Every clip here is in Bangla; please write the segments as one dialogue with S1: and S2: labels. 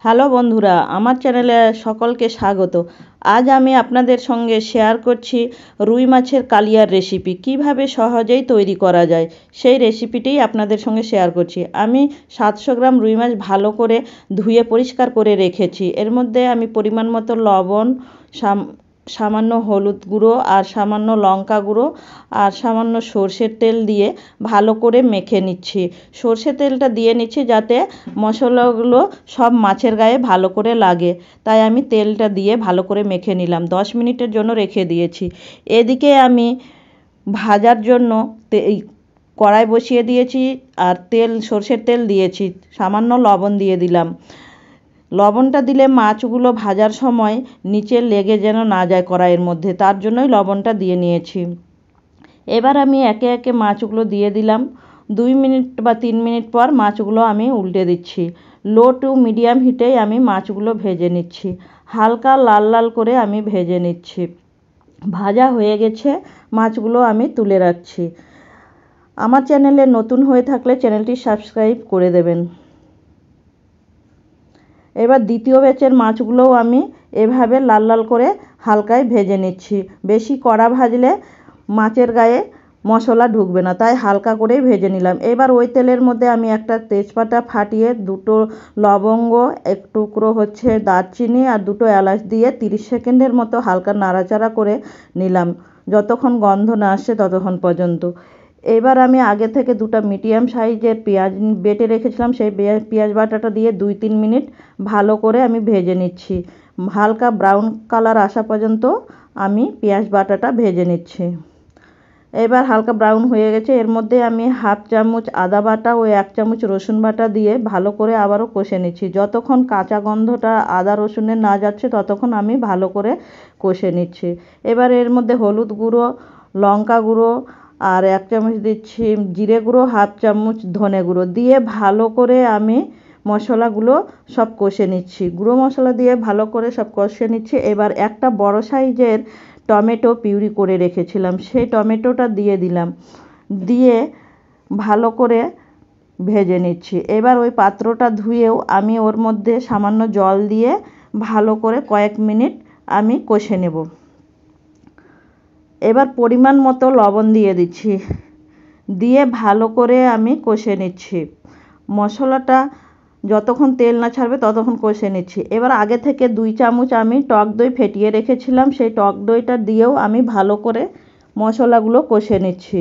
S1: হ্যালো বন্ধুরা, আমার চ্যানেলে সকলকে স্বাগত। আজ আমি আপনাদের সঙ্গে শেয়ার করছি রুই মাছের কালিয়ার রেসিপি। কিভাবে সহজেই তৈরি করা যায় সেই রেসিপিটি আপনাদের সঙ্গে শেয়ার করছি। আমি 700 গ্রাম রুই মাছ ভালো করে ধুয়ে পরিষ্কার করে রেখেছি। এর মধ্যে আমি পরিমাণ মতো লবণ, সামান্য হলুদ গুঁড়ো আর সামান্য লঙ্কা গুঁড়ো আর সামান্য সর্ষের তেল দিয়ে ভালো করে মেখে নিচ্ছি। সর্ষের তেলটা দিয়ে নিচ্ছি যাতে মশলাগুলো সব মাছের গায়ে ভালো করে লাগে, তাই আমি তেলটা দিয়ে ভালো করে মেখে নিলাম। 10 মিনিটের জন্য রেখে দিয়েছি। এদিকে আমি ভাজার জন্য কড়াই বসিয়ে দিয়েছি আর সর্ষের তেল দিয়েছি, সামান্য লবণ দিয়ে দিলাম। লবণটা দিলে মাছগুলো ভাজার সময় নিচে লেগে যেন না যায় কড়াইয়ের মধ্যে, তার জন্যই লবণটা দিয়ে নিয়েছি। এবার আমি একে একে মাছগুলো দিয়ে দিলাম। 2 মিনিট বা 3 মিনিট পর মাছগুলো আমি উল্টে দিচ্ছি। লো টু মিডিয়াম হিটেই আমি মাছগুলো ভেজে নিচ্ছি। হালকা লাল লাল করে আমি ভেজে নিচ্ছি। ভাজা হয়ে গেছে, মাছগুলো আমি তুলে রাখছি। আমার চ্যানেলে নতুন হয়ে থাকলে চ্যানেলটি সাবস্ক্রাইব করে দেবেন। এবার দ্বিতীয় ব্যাচের মাছগুলোও আমি এভাবে লাল লাল করে হালকায় ভেজে নিচ্ছি। বেশি কড়া ভাজলে মাছের গায়ে মশলা ঢুকবে না, তাই হালকা করেই ভেজে নিলাম। এবার ওই তেলের মধ্যে আমি একটা তেজপাতা ফাটিয়ে, 2টো লবঙ্গ, এক টুকরো দারচিনি আর 2টো এলাচ দিয়ে 30 সেকেন্ডের মতো হালকা নাড়াচাড়া করে নিলাম, যতক্ষণ গন্ধ না আসে ততক্ষণ পর্যন্ত। এবার আমি আগে থেকে 2টা মিডিয়াম সাইজের পেঁয়াজ বেটে রেখেছিলাম, সেই পেঁয়াজ বাটাটা দিয়ে 2-3 মিনিট ভালো করে আমি ভেজে নিচ্ছি। হালকা ব্রাউন কালার আসা পর্যন্ত আমি পেঁয়াজ বাটাটা ভেজে নিচ্ছি। এবার হালকা ব্রাউন হয়ে গেছে, এর মধ্যে আমি 1/2 চামচ আদা বাটা ও 1 চামচ রসুন বাটা দিয়ে ভালো করে আবারও কষে নিচ্ছি। যতক্ষণ কাঁচা গন্ধটা আদা রসুনের না যাচ্ছে ততক্ষণ আমি ভালো করে কষে নিচ্ছি। এবার এর মধ্যে হলুদ গুঁড়ো, লঙ্কা গুঁড়ো আর 1 চামচ দিচ্ছি জিরে গুঁড়ো, 1/2 চামচ ধনে গুঁড়ো দিয়ে ভালো করে আমি মশলাগুলো সব কষে নিচ্ছি। গুঁড়ো মশলা দিয়ে ভালো করে সব কষে নিচ্ছি। এবার একটা বড় সাইজের টমেটো পিউরি করে রেখেছিলাম, সেই টমেটোটা দিয়ে দিলাম, দিয়ে ভালো করে ভেজে নিচ্ছি। এবার ওই পাত্রটা ধুয়েও আমি ওর মধ্যে সামান্য জল দিয়ে ভালো করে কয়েক মিনিট আমি কষে নেব। এবার পরিমাণ মতো লবণ দিয়ে দিচ্ছি, দিয়ে ভালো করে আমি কষে নিচ্ছি। মশলাটা যতক্ষণ তেল না ছাড়বে ততক্ষণ কষে নিচ্ছি। এবার আগে থেকে 2 চামচ আমি টক দই ফেটিয়ে রেখেছিলাম, সেই টক দইটা দিয়েও আমি ভালো করে মশলাগুলো কষে নিচ্ছি।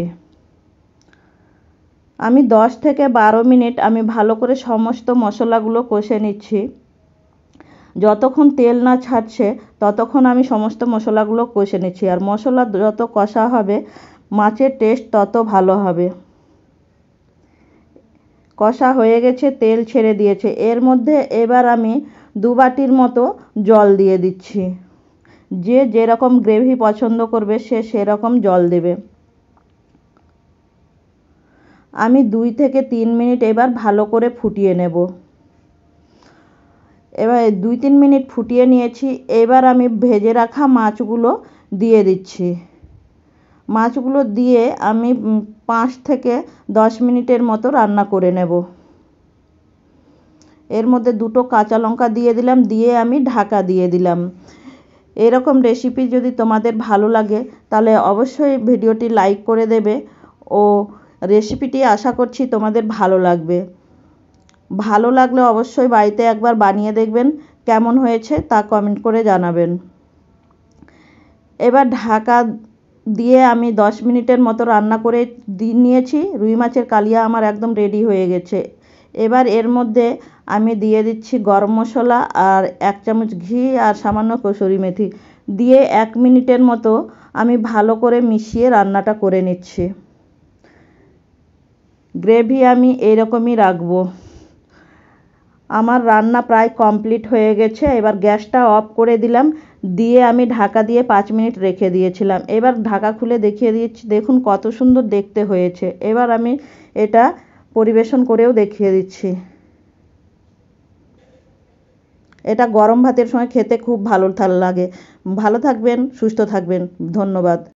S1: আমি 10 থেকে 12 মিনিট আমি ভালো করে সমস্ত মশলাগুলো কষে নিচ্ছি। যতক্ষণ তেল না ছাড়ছে ততক্ষণ আমি সমস্ত মশলাগুলো কষে নিচ্ছি। আর মশলা যত কষা হবে মাছের টেস্ট তত ভালো হবে। কষা হয়ে গেছে, তেল ছেড়ে দিয়েছে। এর মধ্যে এবার আমি 2 বাটির মতো জল দিয়ে দিচ্ছি। যে যেরকম গ্রেভি পছন্দ করবে সে সেরকম জল দেবে। আমি 2 থেকে 3 মিনিট এবার ভালো করে ফুটিয়ে নেব। এবার 2-3 মিনিট ফুটিয়ে নিয়েছি। এবার আমি ভেজে রাখা মাছগুলো দিয়ে দিচ্ছি। মাছগুলো দিয়ে আমি 5 থেকে 10 মিনিটের মতো রান্না করে নেব। এর মধ্যে 2টো কাঁচা লঙ্কা দিয়ে দিলাম, দিয়ে আমি ঢাকা দিয়ে দিলাম। এরকম রেসিপি যদি তোমাদের ভালো লাগে তাহলে অবশ্যই ভিডিওটি লাইক করে দেবে ও রেসিপিটি আশা করছি তোমাদের ভালো লাগবে। ভালো লাগলে অবশ্যই বাড়িতে একবার বানিয়ে দেখবেন, কেমন হয়েছে তা কমেন্ট করে জানাবেন। এবার ঢাকা দিয়ে আমি 10 মিনিটের মতো রান্না করে নিয়েছি। রুই মাছের কালিয়া আমার একদম রেডি হয়ে গেছে। এবার এর মধ্যে আমি দিয়ে দিচ্ছি গরম মশলা আর 1 চামচ ঘি আর সামান্য কসুরি মেথি দিয়ে 1 মিনিটের মতো আমি ভালো করে মিশিয়ে রান্নাটা করে নিচ্ছি। গ্রেভি আমি এইরকমই রাখবো। আমার রান্না প্রায় কমপ্লিট হয়ে গেছে। এবার গ্যাসটা অফ করে দিলাম, দিয়ে আমি ঢাকা দিয়ে 5 মিনিট রেখে দিয়েছিলাম। এবার ঢাকা খুলে দেখিয়ে দিচ্ছি, দেখুন কত সুন্দর দেখতে হয়েছে। এবার আমি এটা পরিবেশন করেও দেখিয়ে দিচ্ছি। এটা গরম ভাতের সঙ্গে খেতে খুব ভালো লাগে। ভালো থাকবেন, সুস্থ থাকবেন। ধন্যবাদ।